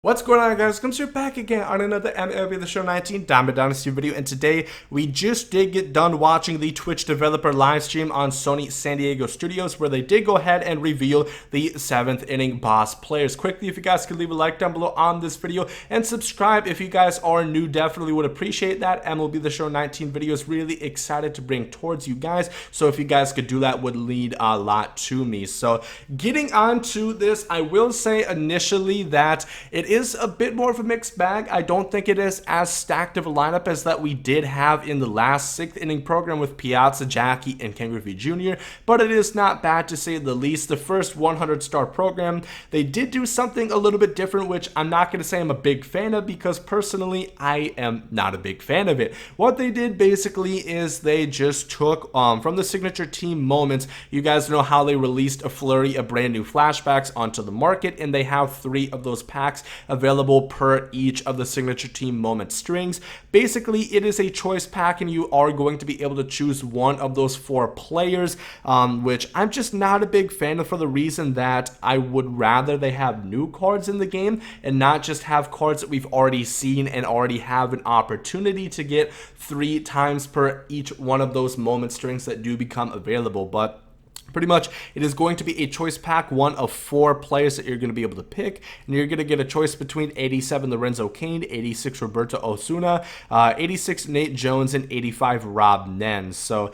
What's going on, guys? Comes here back again on another MLB The Show 19 Diamond Dynasty video, and today we just did get done watching the Twitch developer live stream on Sony San Diego Studios, where they did go ahead and reveal the 7th inning boss players. Quickly, if you guys could leave a like down below on this video and subscribe if you guys are new, definitely would appreciate that. MLB The Show 19 video is really excited to bring towards you guys, so if you guys could do that would lead a lot to me. So getting on to this, I will say initially that it is a bit more of a mixed bag. I don't think it is as stacked of a lineup as that we did have in the last 6th inning program with Piazza, Jackie, and Ken Griffey Jr., but it is not bad to say the least. The first 100-star program, they did do something a little bit different, which I'm not going to say I'm a big fan of, because personally I am not a big fan of it. What they did basically is they just took from the signature team moments. You guys know how they released a flurry of brand new flashbacks onto the market, and they have 3 of those packs available per each of the signature team moment strings. Basically, it is a choice pack, and you are going to be able to choose one of those 4 players, which I'm just not a big fan of, for the reason that I would rather they have new cards in the game and not just have cards that we've already seen and already have an opportunity to get 3 times per each one of those moment strings that do become available. But pretty much, it is going to be a choice pack, one of 4 players that you're going to be able to pick, and you're going to get a choice between 87 Lorenzo Cain, 86 Roberto Osuna, 86 Nate Jones, and 85 Rob Nens. So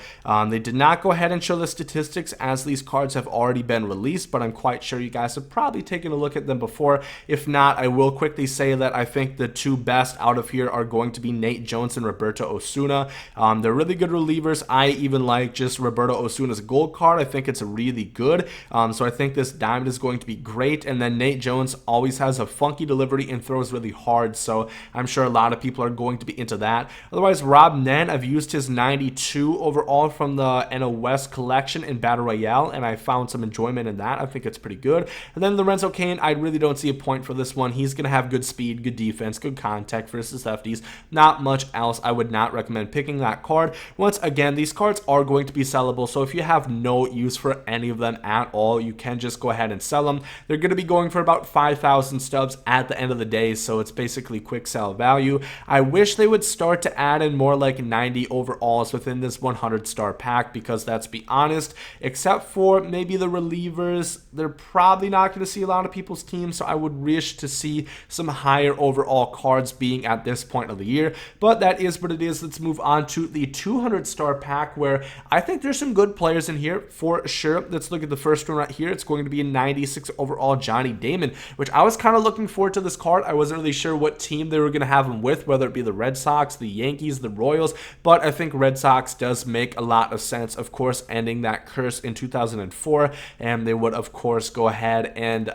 they did not go ahead and show the statistics, as these cards have already been released, but I'm quite sure you guys have probably taken a look at them before. If not, I will quickly say that I think the 2 best out of here are going to be Nate Jones and Roberto Osuna. They're really good relievers. I even like just Roberto Osuna's gold card. I think it's really good, so I think this diamond is going to be great. And then Nate Jones always has a funky delivery and throws really hard, so I'm sure a lot of people are going to be into that. Otherwise, Rob Nen, I've used his 92 overall from the NL West collection in Battle Royale, and I found some enjoyment in that. I think it's pretty good. And then Lorenzo Cain, I really don't see a point for this one. He's going to have good speed, good defense, good contact versus lefties. Not much else. I would not recommend picking that card. Once again, these cards are going to be sellable, so if you have no use for any of them at all, you can just go ahead and sell them. They're going to be going for about 5,000 stubs at the end of the day, so it's basically quick sell value. I wish they would start to add in more like 90 overalls within this 100-star pack, because let's be honest, except for maybe the relievers, they're probably not going to see a lot of people's teams, so I would wish to see some higher overall cards being at this point of the year. But that is what it is. Let's move on to the 200-star pack, where I think there's some good players in here for sure. Let's look at the first one right here. It's going to be a 96 overall Johnny Damon, which I was kind of looking forward to this card. I wasn't really sure what team they were going to have him with, whether it be the Red Sox, the Yankees, the Royals, but I think Red Sox does make a lot of sense, of course, ending that curse in 2004, and they would, of course, go ahead and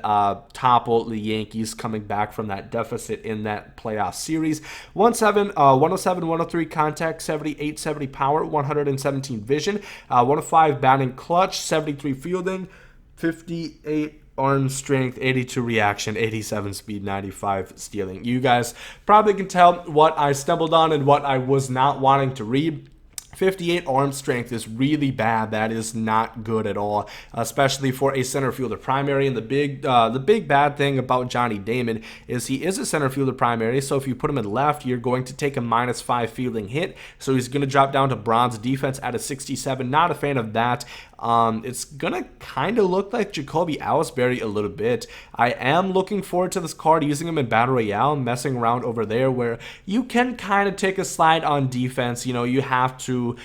topple the Yankees coming back from that deficit in that playoff series. 107, 103 contact, 78, 70 power, 117 vision, 105 batting clutch, 73 fielding, 58 arm strength, 82 reaction, 87 speed, 95 stealing. You guys probably can tell what I stumbled on and what I was not wanting to read. 58 arm strength is really bad. That is not good at all, especially for a center fielder primary. And the big bad thing about Johnny Damon is he is a center fielder primary, so if you put him in left, you're going to take a -5 fielding hit, so he's going to drop down to bronze defense at a 67. Not a fan of that. It's gonna kind of look like Jacoby Ellsbury a little bit. I am looking forward to this card, using him in Battle Royale, messing around over there, where you can kind of take a slide on defense. You know, you have to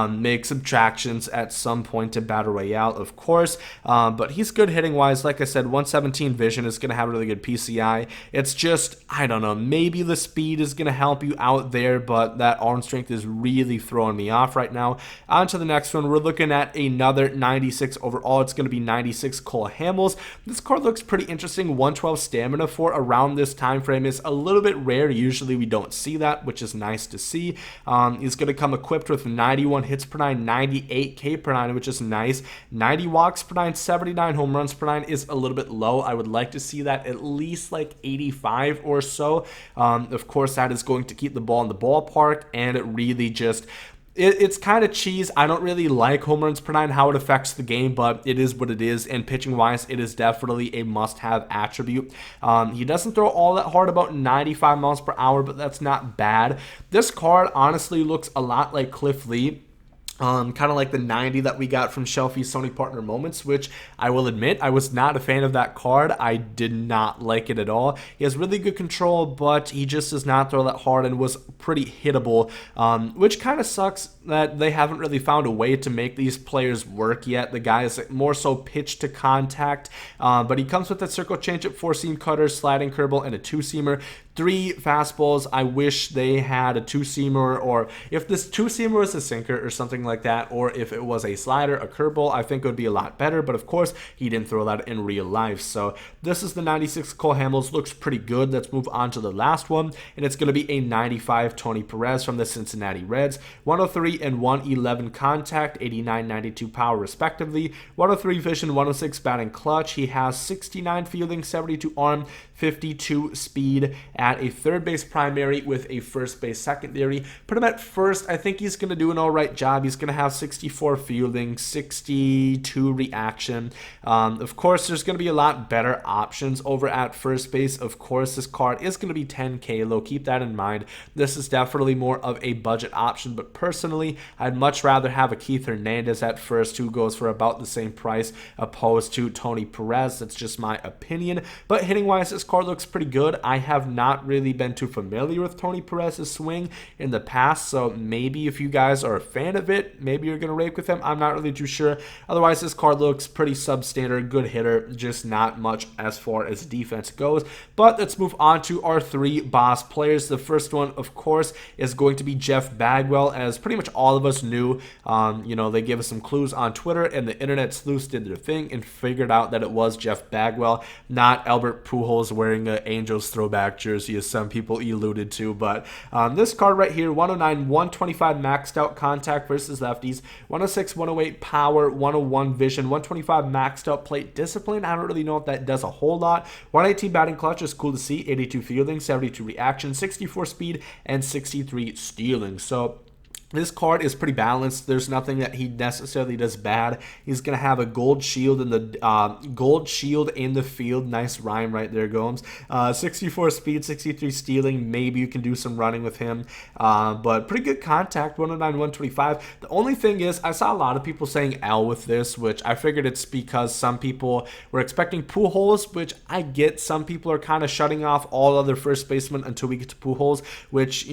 make subtractions at some point in Battle Royale, of course, but he's good hitting wise. Like I said, 117 vision is gonna have really good PCI. It's just, I don't know, maybe the speed is gonna help you out there, but that arm strength is really throwing me off right now. On to the next one. We're looking at another 96 overall. It's going to be 96 Cole Hamels. This card looks pretty interesting. 112 stamina for around this time frame is a little bit rare. Usually we don't see that, which is nice to see. He's going to come equipped with 91 hits per 9, 98 K per 9, which is nice. 90 walks per 9, 79 home runs per 9 is a little bit low. I would like to see that at least like 85 or so. Of course, that is going to keep the ball in the ballpark, and it really just It's kind of cheese. I don't really like home runs per nine, how it affects the game, but it is what it is. And pitching wise, it is definitely a must-have attribute. He doesn't throw all that hard, about 95 miles per hour, but that's not bad. This card honestly looks a lot like Cliff Lee. Kind of like the 90 that we got from Shelfie's Sony Partner Moments, which I will admit I was not a fan of that card. I did not like it at all. He has really good control, but he just does not throw that hard and was pretty hittable, which kind of sucks that they haven't really found a way to make these players work yet. The guy is more so pitch to contact, but he comes with a circle changeup, four-seam cutter, sliding curveball, and a two-seamer. 3 fastballs. I wish they had a two-seamer, or if this two-seamer was a sinker or something like that, or if it was a slider, a curveball, I think it would be a lot better. But of course, he didn't throw that in real life. So this is the 96 Cole Hamels. Looks pretty good. Let's move on to the last one, and it's going to be a 95 Tony Perez from the Cincinnati Reds. 103 and 111 contact, 89, 92 power respectively. 103 vision, 106 batting clutch. He has 69 fielding, 72 arm, 52 speed at a third base primary with a first base secondary. Put him at first. I think he's going to do an all right job. He's going to have 64 fielding, 62 reaction. Of course, there's going to be a lot better options over at first base. Of course, this card is going to be 10K low. Keep that in mind. This is definitely more of a budget option, but personally, I'd much rather have a Keith Hernandez at first, who goes for about the same price, opposed to Tony Perez. That's just my opinion. But hitting wise, this card looks pretty good. I have not really been too familiar with Tony Perez's swing in the past, so maybe if you guys are a fan of it, maybe you're going to rake with him. I'm not really too sure. Otherwise, this card looks pretty substandard, good hitter, just not much as far as defense goes. But let's move on to our 3 boss players. The first one, of course, is going to be Jeff Bagwell, as pretty much all of us knew. They gave us some clues on Twitter, and the internet sleuths did their thing and figured out that it was Jeff Bagwell, not Albert Pujols wearing an Angels throwback jersey, as some people alluded to. But this card right here, 109, 125 maxed out contact versus lefties, 106, 108 power, 101 vision, 125 maxed out plate discipline. I don't really know if that does a whole lot. 118 batting clutch is cool to see, 82 fielding, 72 reaction, 64 speed, and 63 stealing. So this card is pretty balanced. There's nothing that he necessarily does bad. He's gonna have a gold shield in the field. Nice rhyme right there, Gomes. 64 speed, 63 stealing. Maybe you can do some running with him, but pretty good contact. 109, 125. The only thing is, I saw a lot of people saying L with this, which I figured it's because some people were expecting Pujols, which I get. Some people are kind of shutting off all other first basemen until we get to Pujols, which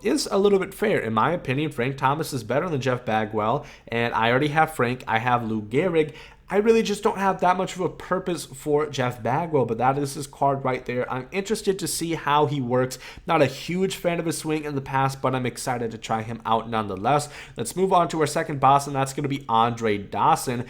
is a little bit fair in my opinion. Frank Thomas is better than Jeff Bagwell, and I already have Frank. I have Lou Gehrig. I really just don't have that much of a purpose for Jeff Bagwell, but that is his card right there. I'm interested to see how he works. Not a huge fan of his swing in the past, but I'm excited to try him out nonetheless. Let's move on to our second boss, and that's going to be Andre Dawson.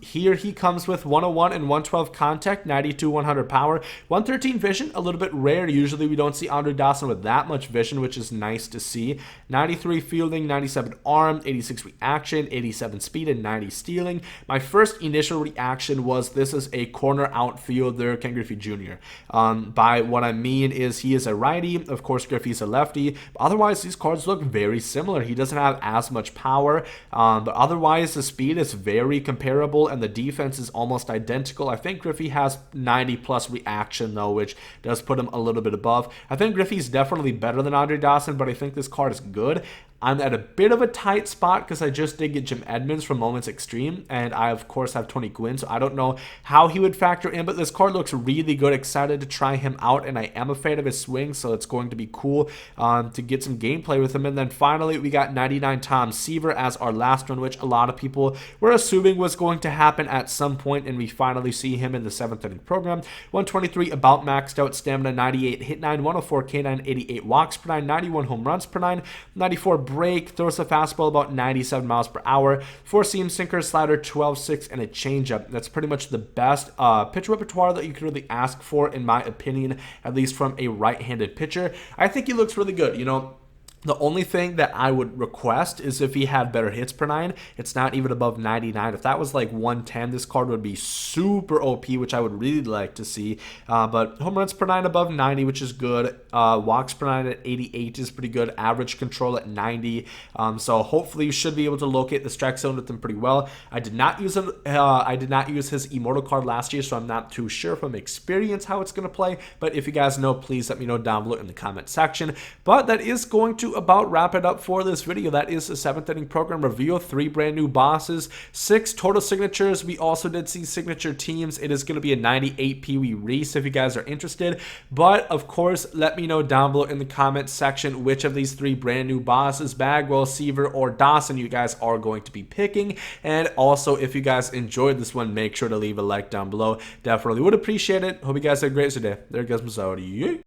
Here he comes with 101 and 112 contact, 92, 100 power, 113 vision, a little bit rare. Usually we don't see Andre Dawson with that much vision, which is nice to see. 93 fielding, 97 arm, 86 reaction, 87 speed, and 90 stealing. My first initial reaction was this is a corner outfielder, Ken Griffey Jr. By what I mean is he is a righty. Of course, Griffey's a lefty. Otherwise, these cards look very similar. He doesn't have as much power, but otherwise the speed is very comparable and the defense is almost identical. I think Griffey has 90 plus reaction though, which does put him a little bit above. I think Griffey's definitely better than Andre Dawson, but I think this card is good. I'm at a bit of a tight spot because I just did get Jim Edmonds from Moments Extreme, and I, of course, have Tony Gwynn, so I don't know how he would factor in, but this card looks really good. Excited to try him out, and I am a fan of his swing, so it's going to be cool to get some gameplay with him. And then finally, we got 99 Tom Seaver as our last one, which a lot of people were assuming was going to happen at some point, and we finally see him in the 7th inning program. 123 about maxed out stamina, 98 hit 9, 104 K9, 88 walks per 9, 91 home runs per 9, 94 break, throws a fastball about 97 miles per hour, 4-seam sinker, slider, 12-6, and a changeup. That's pretty much the best pitch repertoire that you could really ask for, in my opinion, at least from a right-handed pitcher. I think he looks really good. The only thing that I would request is if he had better hits per 9. It's not even above 99. If that was like 110, this card would be super OP, which I would really like to see. But home runs per 9 above 90, which is good. Walks per 9 at 88 is pretty good. Average control at 90. So hopefully you should be able to locate the strike zone with him pretty well. I did not use him. I did not use his immortal card last year, so I'm not too sure from experience how it's going to play. But if you guys know, please let me know down below in the comment section. But that is going to about wrap it up for this video. That is the 7th inning program review of 3 brand new bosses, 6 total signatures. We also did see signature teams. It is going to be a 98 Pee Wee Reese if you guys are interested. But of course, let me know down below in the comment section which of these 3 brand new bosses, Bagwell, Seaver, or Dawson, you guys are going to be picking. And also, if you guys enjoyed this one, make sure to leave a like down below. Definitely would appreciate it. Hope you guys had a great day. There goes Masaudi.